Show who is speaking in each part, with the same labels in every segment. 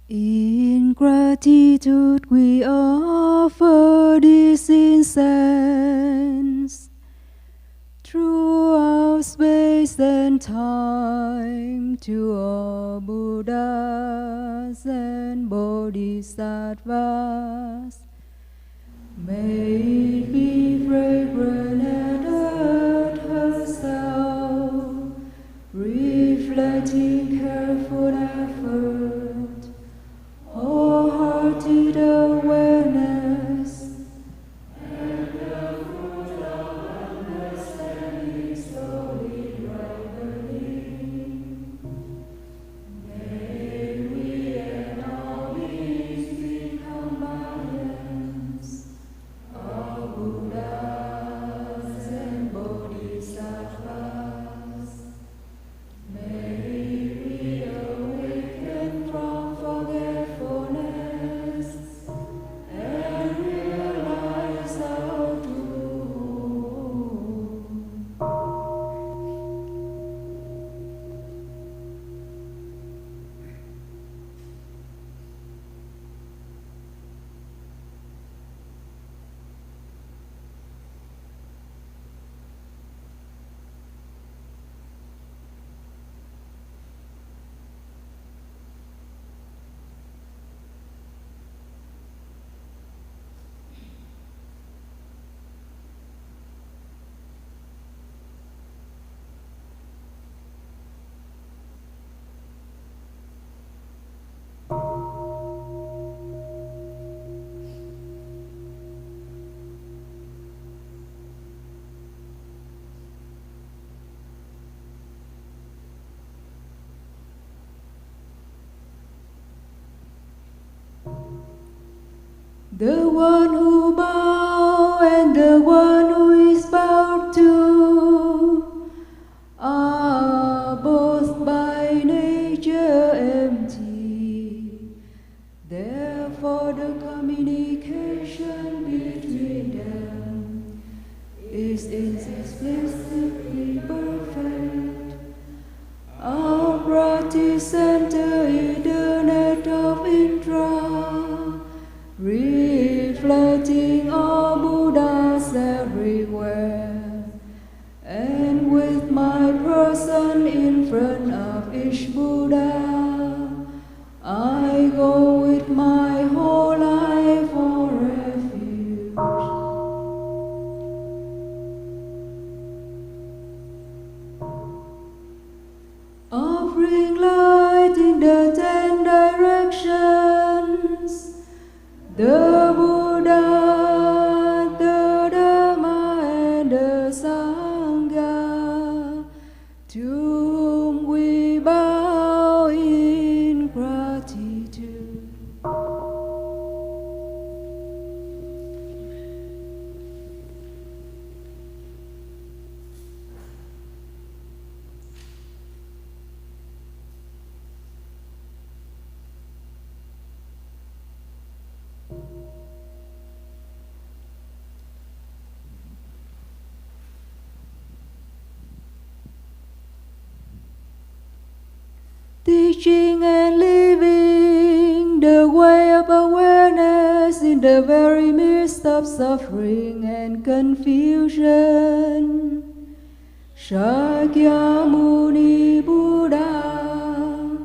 Speaker 1: In gratitude we offer this incense throughout space and time to all Buddhas and Bodhisattvas. May it be fragrant and earth herself, reflecting careful effort, wholehearted awareness, and the fruit of understanding slowly ripening. May we and all beings become guardians of Buddhas and Bodhisattvas. May we awaken from forgetfulness and realize our truth. The one who bows and the one who is bowed to are both by nature empty. Therefore the communication between them is inexplicably perfect. Our practice center in the net of Indra, reflecting all Buddhas everywhere, and with my person in front of each Buddha, I go with my whole life for refuge. Offering light in the 10 directions, the Buddha, the Dhamma, and the Sangha, to whom we bow in gratitude. Teaching and living the way of awareness in the very midst of suffering and confusion. Shakyamuni Buddha,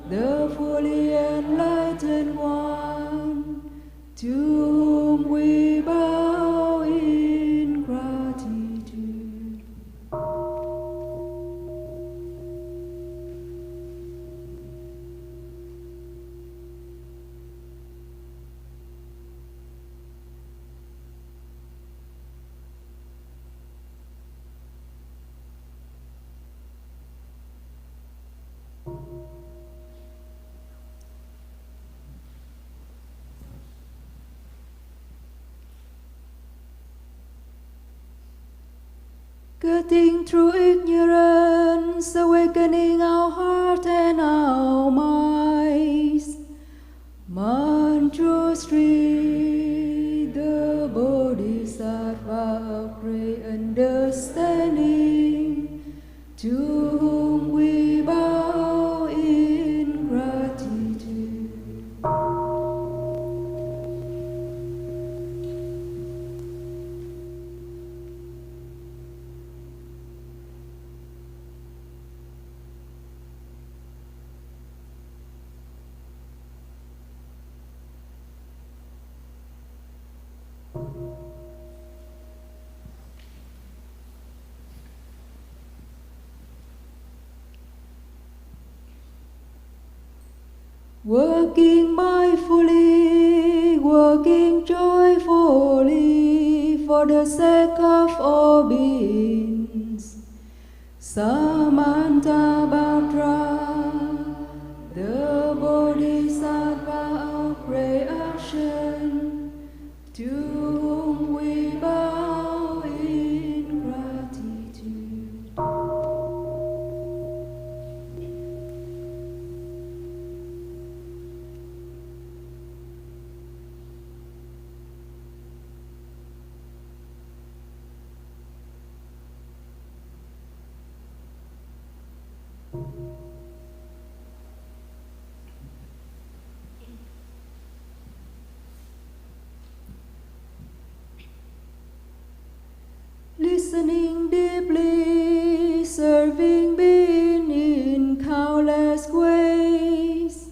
Speaker 1: the fully enlightened one, to whom we bow in gratitude. cutting through ignorance, awakening our heart and our minds. Mantra 3, the Bodhisattva of great understanding, to whom we bow in gratitude. Working mindfully, working joyfully for the sake of all beings. Samanta Bhadra, the Bodhisattva of great action, to whom we bow in gratitude. Listening deeply, serving being in countless ways.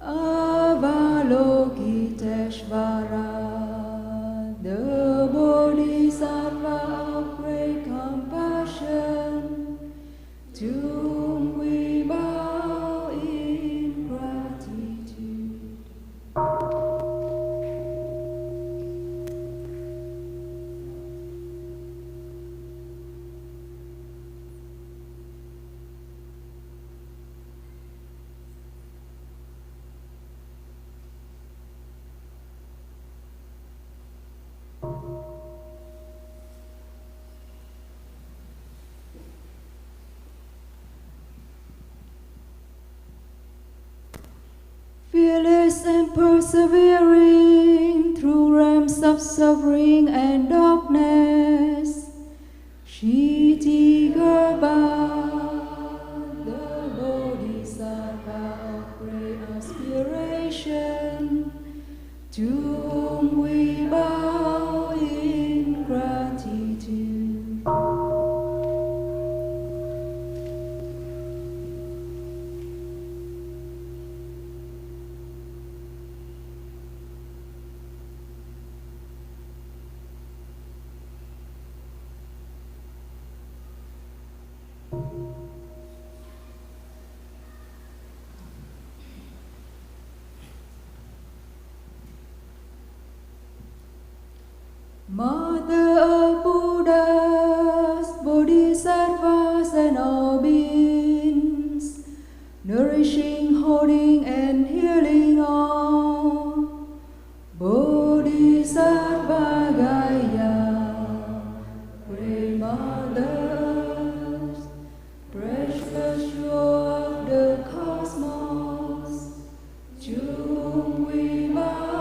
Speaker 1: Avalokiteshvara, the Bodhisattva of great compassion, to whom we bow in gratitude. Fearless and persevering through realms of suffering and darkness, Shiti Garbha, the Bodhisattva of great aspiration, to whom we bow in gratitude. Mother of Buddhas, Bodhisattvas and all beings, nourishing, holding and healing all. Bodhisattva Gaya, great mothers, precious jewel of the cosmos, to whom we bow.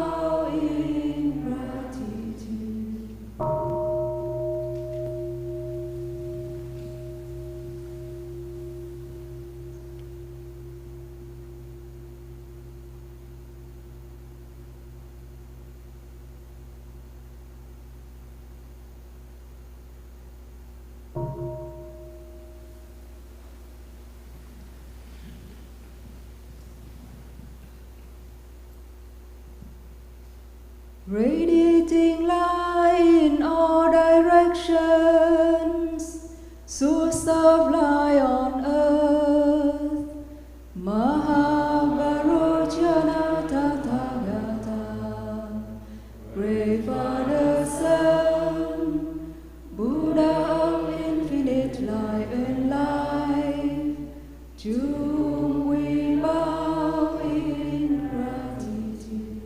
Speaker 1: Radiating light in all directions, source of light on earth, Mahavarochana Tathagata, Great Father Son, Buddha of infinite light and life, to whom we bow in gratitude.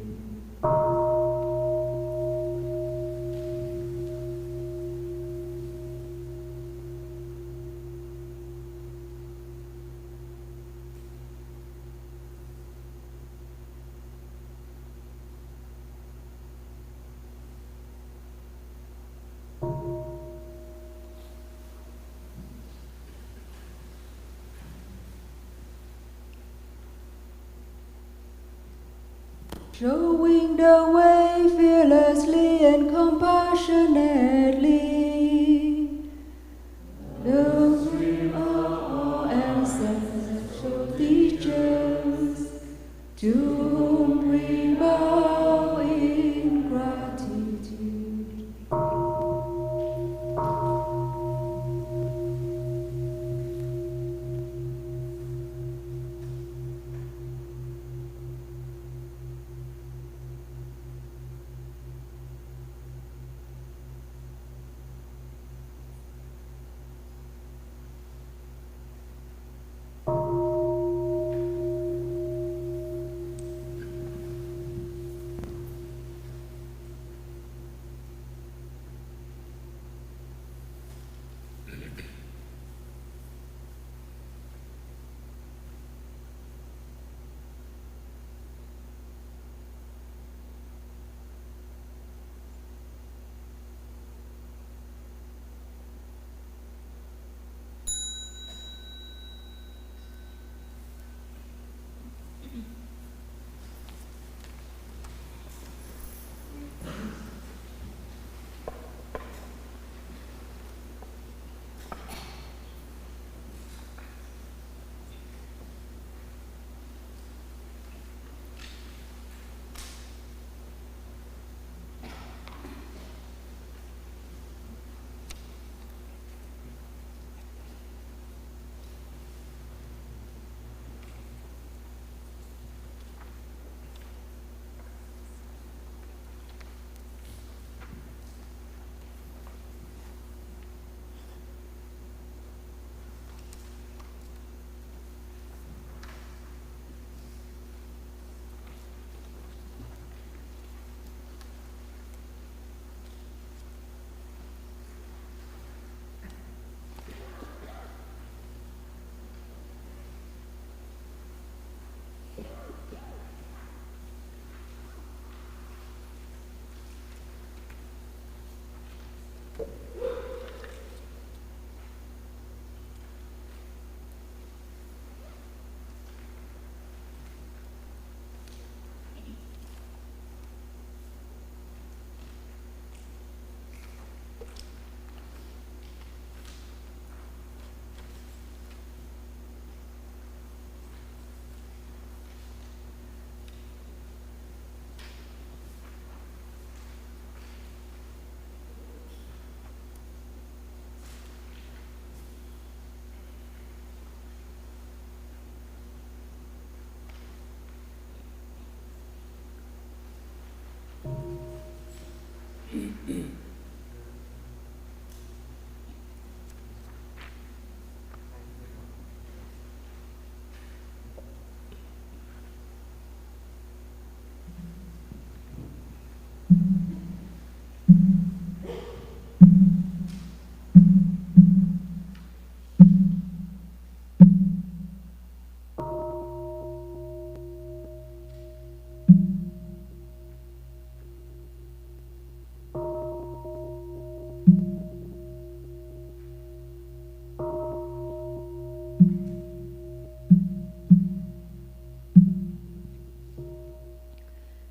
Speaker 1: Showing the way fearlessly and compassionately, the dream of all ancestral teachers, to whom we bow in gratitude.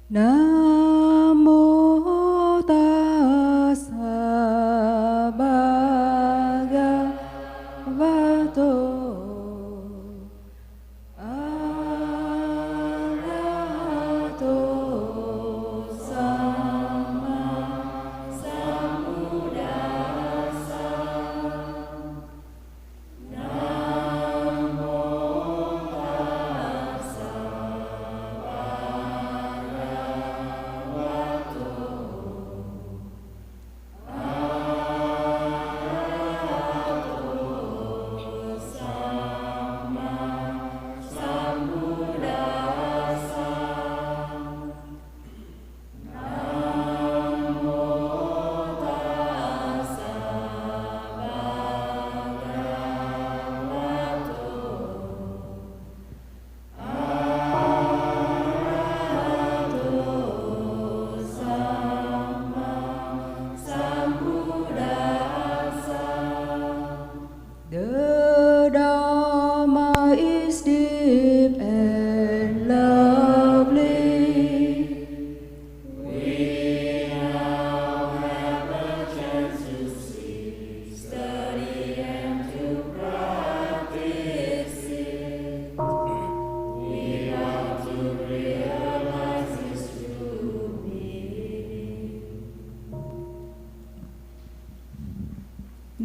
Speaker 1: Namo tassa bhagavato arahato samma sambuddhassa. Namo tassa bhagavato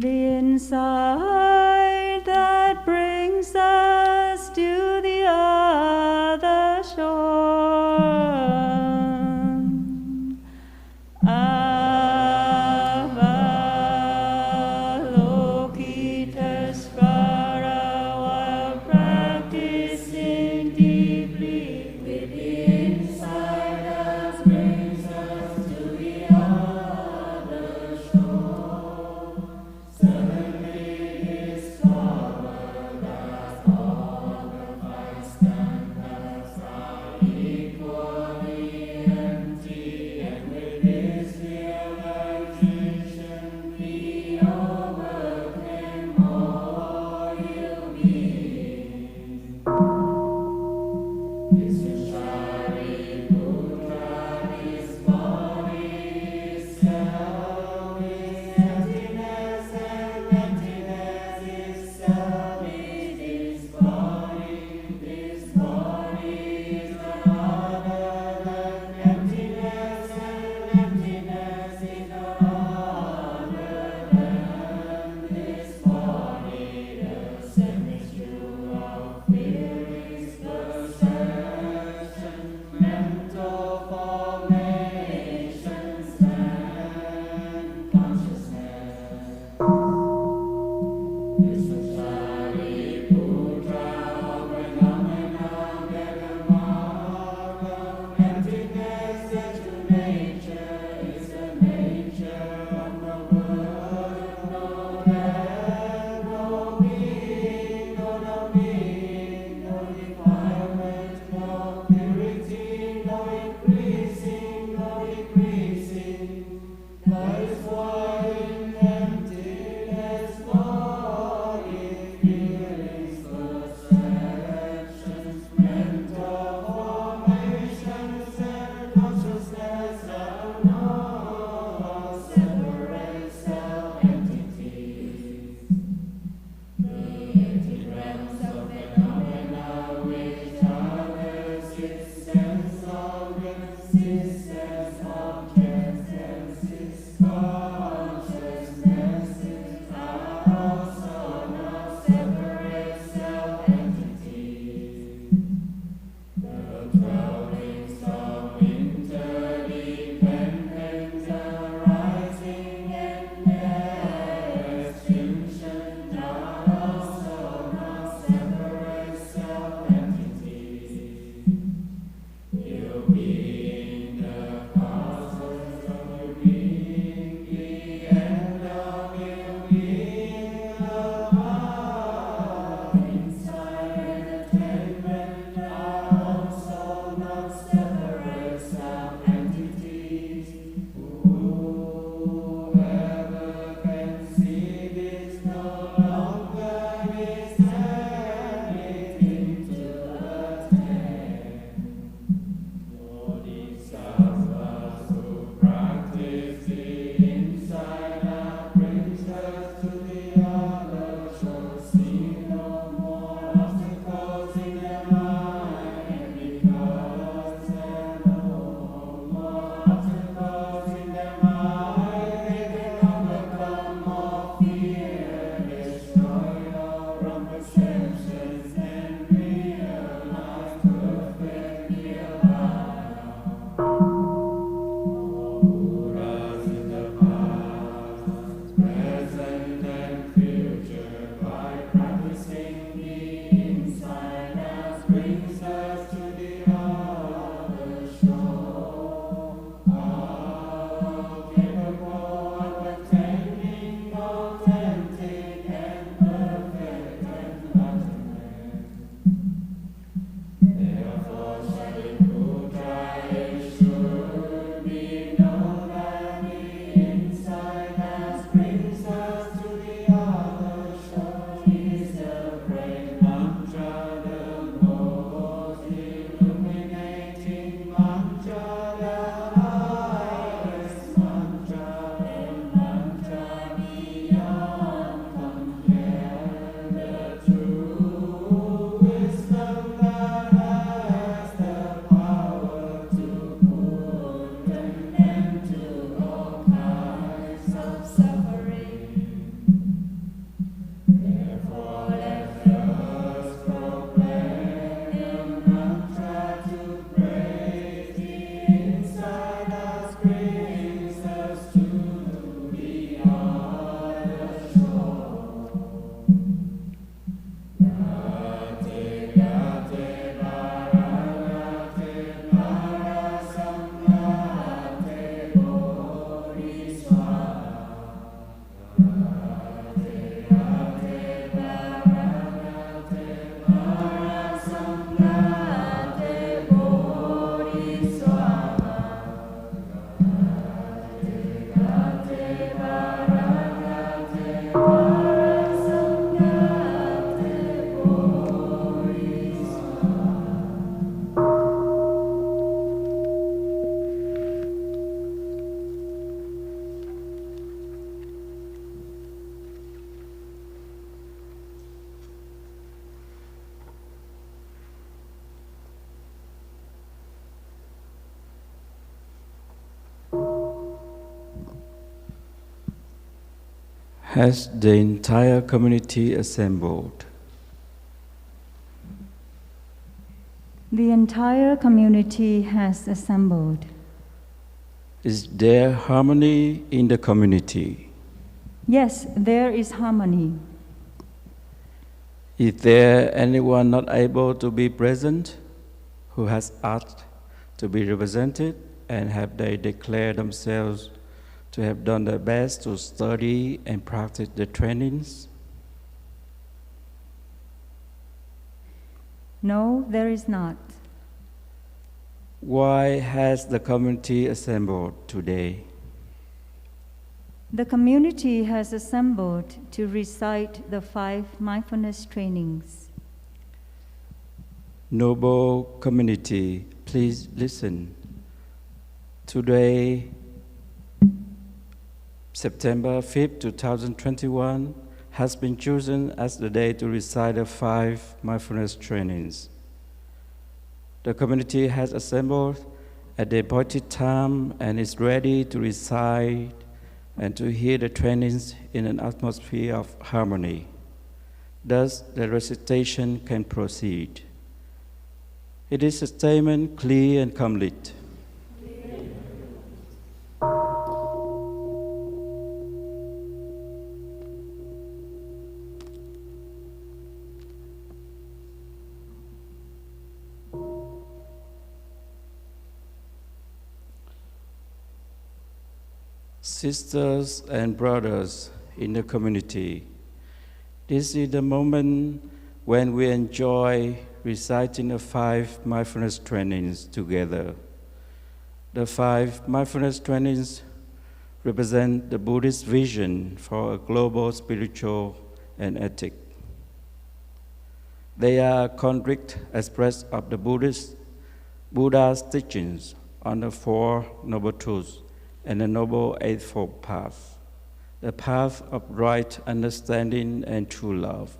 Speaker 1: the insight that brings us to the other shore. Avalokitesvara, while practicing deeply with the insight that brings us to the other shore. Suddenly discovered that all the five skandhas are equally empty, and with this realization we overcame all ill being. This is Shariputra, his body itself is emptiness, and emptiness itself is this body. This body is none other than emptiness, and emptiness is none other than this body. The same is true of feelings, perception, mental formations, and consciousness. This is Shariputra, phenomena Vedamargam. Emptiness, the true nature, is the nature of the world. No death, no being, no defilement, no purity, no increasing, no decreasing. That is why in emptiness, body, feelings, perceptions, mental formations, and consciousness are not separate self-entities. Created realms of phenomena which others its sense organs, its sense objects, and its consciousnesses are also not separate self-entities. The 12 links of interdependence arising and extinction are also not separate self-entities. You being the causes of your being, the end of your being, the mind, inside and attainment are also not
Speaker 2: Has the entire community assembled?
Speaker 3: The entire community has assembled.
Speaker 2: Is there harmony in the community?
Speaker 3: Yes, there is harmony.
Speaker 2: Is there anyone not able to be present who has asked to be represented, and have they declared themselves to have done their best to study and practice the trainings?
Speaker 3: No, there is not.
Speaker 2: Why has the community assembled today?
Speaker 3: The community has assembled to recite the 5 mindfulness trainings.
Speaker 2: Noble community, please listen. Today, September 5th, 2021, has been chosen as the day to recite the 5 mindfulness trainings. The community has assembled at the appointed time and is ready to recite and to hear the trainings in an atmosphere of harmony. Thus, the recitation can proceed. It is a statement clear and complete. Sisters and brothers in the community, this is the moment when we enjoy reciting the 5 mindfulness trainings together. The 5 mindfulness trainings represent the Buddhist vision for a global spiritual and ethic. They are concrete expression of the Buddha's teachings on the 4 Noble Truths and the Noble Eightfold Path, the path of right understanding and true love,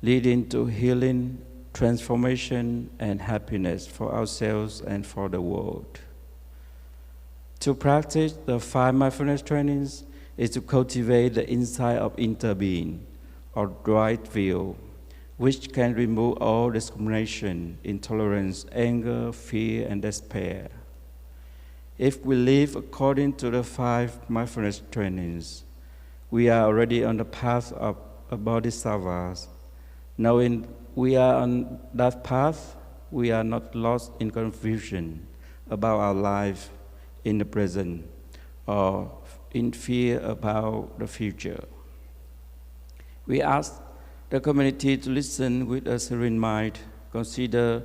Speaker 2: leading to healing, transformation, and happiness for ourselves and for the world. To practice the 5 mindfulness trainings is to cultivate the insight of interbeing, or right view, which can remove all discrimination, intolerance, anger, fear, and despair. If we live according to the 5 mindfulness trainings, we are already on the path of a bodhisattvas. Knowing we are on that path, we are not lost in confusion about our life in the present or in fear about the future. We ask the community to listen with a serene mind, consider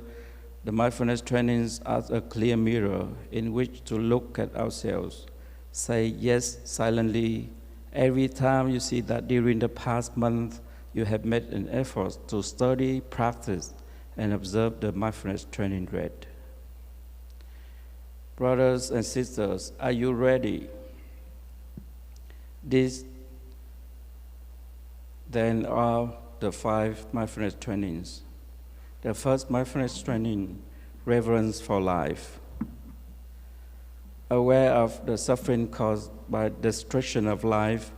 Speaker 2: the mindfulness trainings as a clear mirror in which to look at ourselves. Say yes silently every time you see that during the past month you have made an effort to study, practice, and observe the mindfulness training read. Brothers and sisters, are you ready? These then are the 5 mindfulness trainings. The first mindfulness training, reverence for life. Aware of the suffering caused by destruction of life,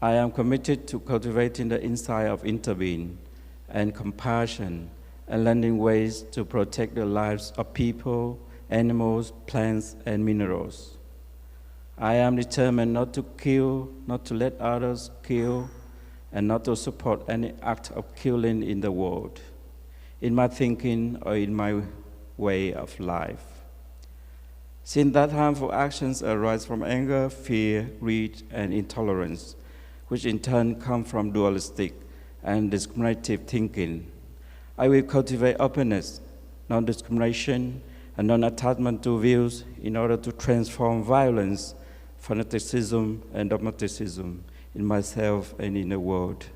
Speaker 2: I am committed to cultivating the insight of interbeing and compassion and learning ways to protect the lives of people, animals, plants, and minerals. I am determined not to kill, not to let others kill, and not to support any act of killing in the world, in my thinking or in my way of life. Since that harmful actions arise from anger, fear, greed, and intolerance, which in turn come from dualistic and discriminative thinking, I will cultivate openness, non-discrimination, and non-attachment to views in order to transform violence, fanaticism, and dogmatism in myself and in the world.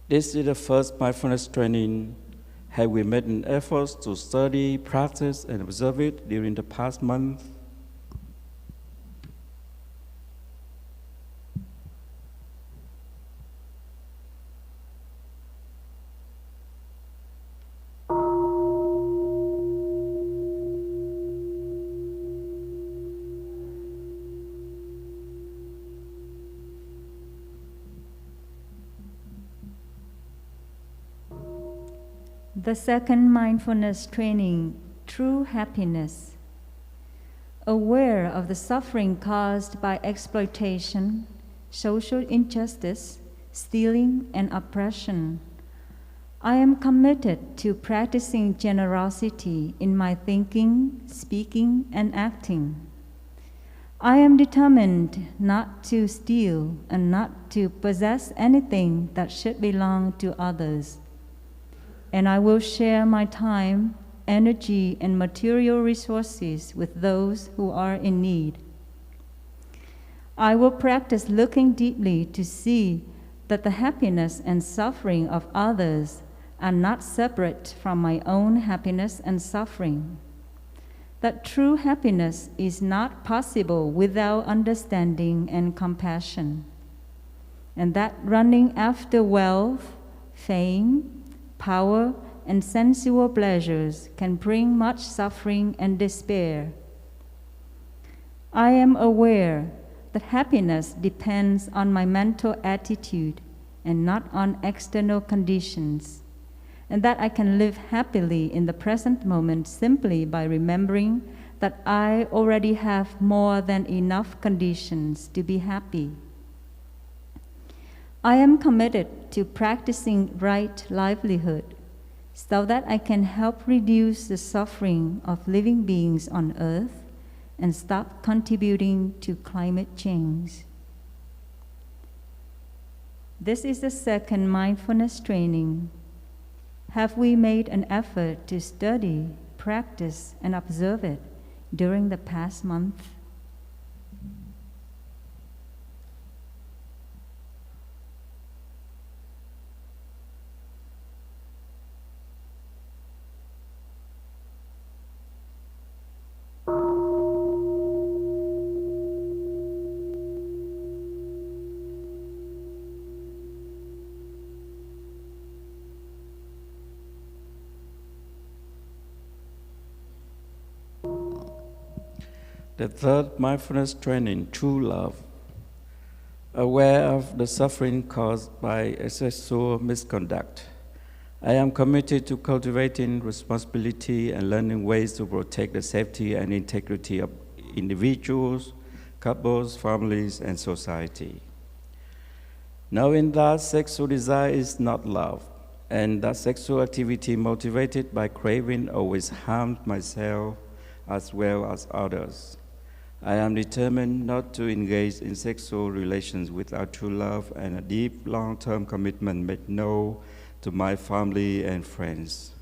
Speaker 2: This is the first mindfulness training. Have we made an effort to study, practice, and observe it during the past month?
Speaker 3: The second mindfulness training, true happiness. Aware of the suffering caused by exploitation, social injustice, stealing, and oppression, I am committed to practicing generosity in my thinking, speaking, and acting. I am determined not to steal and not to possess anything that should belong to others. And I will share my time, energy, and material resources with those who are in need. I will practice looking deeply to see that the happiness and suffering of others are not separate from my own happiness and suffering. That true happiness is not possible without understanding and compassion. And that running after wealth, fame, power, and sensual pleasures can bring much suffering and despair. I am aware that happiness depends on my mental attitude and not on external conditions, and that I can live happily in the present moment simply by remembering that I already have more than enough conditions to be happy. I am committed to practicing right livelihood so that I can help reduce the suffering of living beings on earth and stop contributing to climate change. This is the second mindfulness training. Have we made an effort to study, practice, and observe it during the past month?
Speaker 2: The third mindfulness training, true love. Aware of the suffering caused by sexual misconduct, I am committed to cultivating responsibility and learning ways to protect the safety and integrity of individuals, couples, families, and society. Knowing that sexual desire is not love, and that sexual activity motivated by craving always harms myself as well as others, I am determined not to engage in sexual relations without true love and a deep, long-term commitment made known to my family and friends.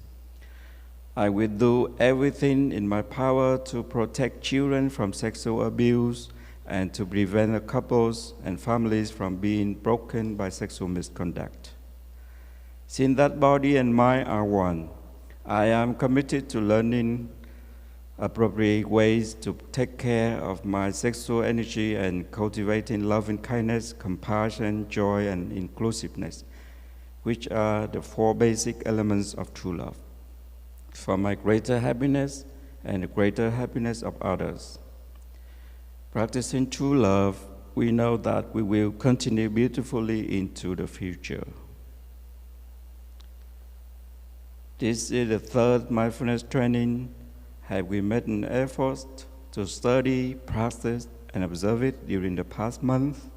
Speaker 2: I will do everything in my power to protect children from sexual abuse and to prevent couples and families from being broken by sexual misconduct. Since that body and mind are one, I am committed to learning appropriate ways to take care of my sexual energy and cultivating loving kindness, compassion, joy, and inclusiveness, which are the four basic elements of true love, for my greater happiness and the greater happiness of others. Practicing true love, we know that we will continue beautifully into the future. This is the third mindfulness training. Have we made an effort to study, practice, and observe it during the past month?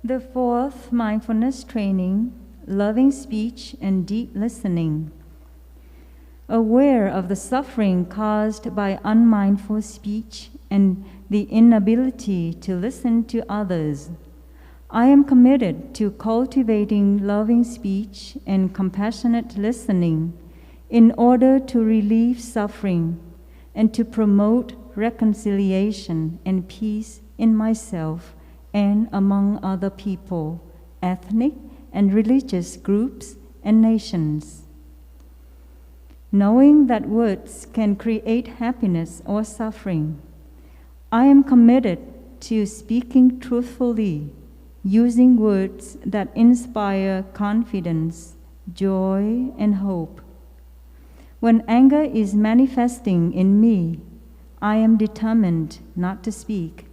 Speaker 3: The fourth mindfulness training, loving speech and deep listening. Aware of the suffering caused by unmindful speech and the inability to listen to others, I am committed to cultivating loving speech and compassionate listening in order to relieve suffering and to promote reconciliation and peace in myself and among other people, ethnic and religious groups and nations. knowing that words can create happiness or suffering. I am committed to speaking truthfully, using words that inspire confidence, joy, and hope. When anger is manifesting in me, I am determined not to speak.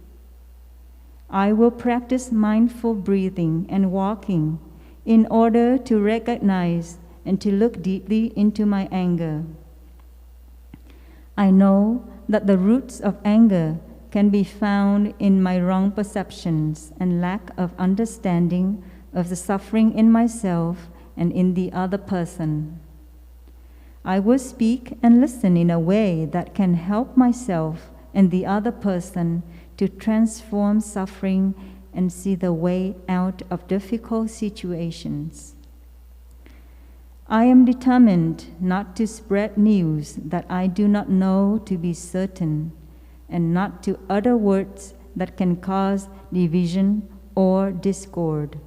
Speaker 3: I will practice mindful breathing and walking in order to recognize and to look deeply into my anger. I know that the roots of anger can be found in my wrong perceptions and lack of understanding of the suffering in myself and in the other person. I will speak and listen in a way that can help myself and the other person to transform suffering and see the way out of difficult situations. I am determined not to spread news that I do not know to be certain, and not to utter words that can cause division or discord.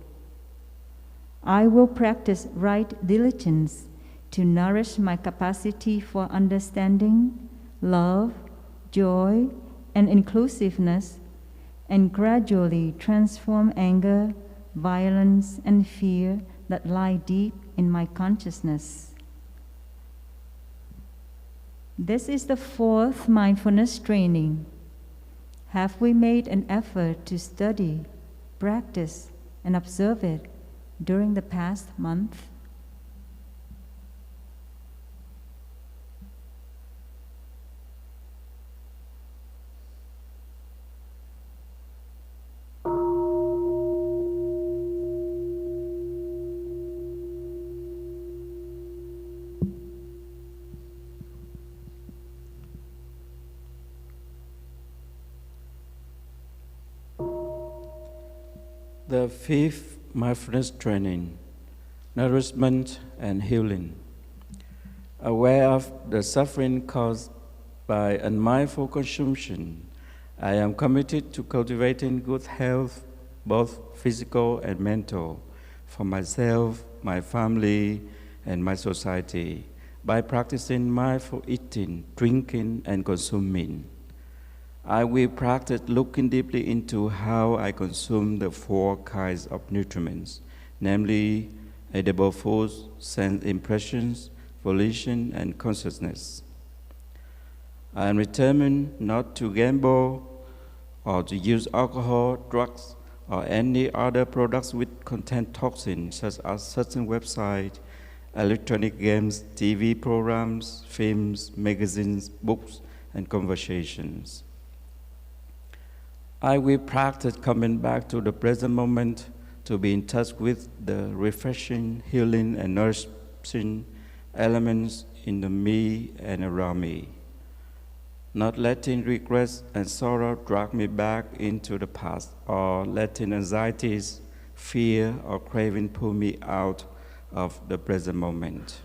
Speaker 3: I will practice right diligence to nourish my capacity for understanding, love, joy, and inclusiveness, and gradually transform anger, violence, and fear that lie deep in my consciousness. This is the fourth mindfulness training. Have we made an effort to study, practice, and observe it during the past month?
Speaker 2: The fifth mindfulness training, nourishment and healing. Aware of the suffering caused by unmindful consumption, I am committed to cultivating good health, both physical and mental, for myself, my family, and my society, by practicing mindful eating, drinking, and consuming. I will practice looking deeply into how I consume the four kinds of nutriments, namely edible foods, sense impressions, volition, and consciousness. I am determined not to gamble or to use alcohol, drugs, or any other products which contain toxins, such as certain websites, electronic games, TV programs, films, magazines, books, and conversations. I will practice coming back to the present moment to be in touch with the refreshing, healing, and nourishing elements in the me and around me, not letting regrets and sorrow drag me back into the past, or letting anxieties, fear, or craving pull me out of the present moment.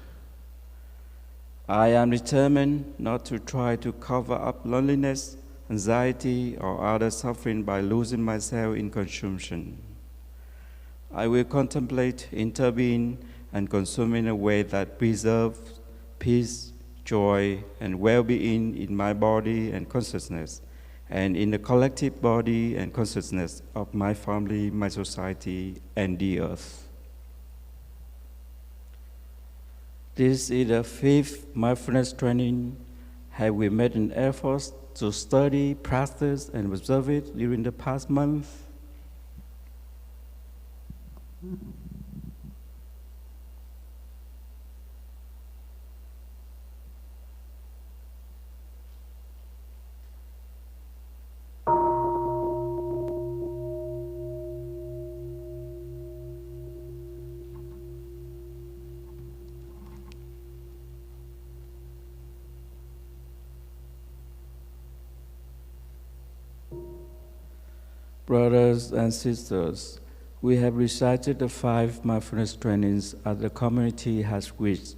Speaker 2: I am determined not to try to cover up loneliness, anxiety, or other suffering by losing myself in consumption. I will contemplate, intervene, and consume in a way that preserves peace, joy, and well-being in my body and consciousness, and in the collective body and consciousness of my family, my society, and the earth. This is the fifth mindfulness training. Have we made an effort to study, practice, and observe it during the past month? Brothers and sisters, we have recited the 5 mindfulness trainings as the community has reached.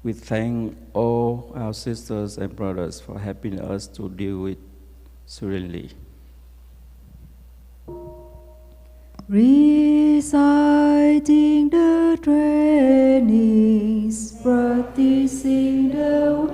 Speaker 2: We thank all our sisters and brothers for helping us to deal with serenely.
Speaker 4: Reciting the
Speaker 3: children is practicing the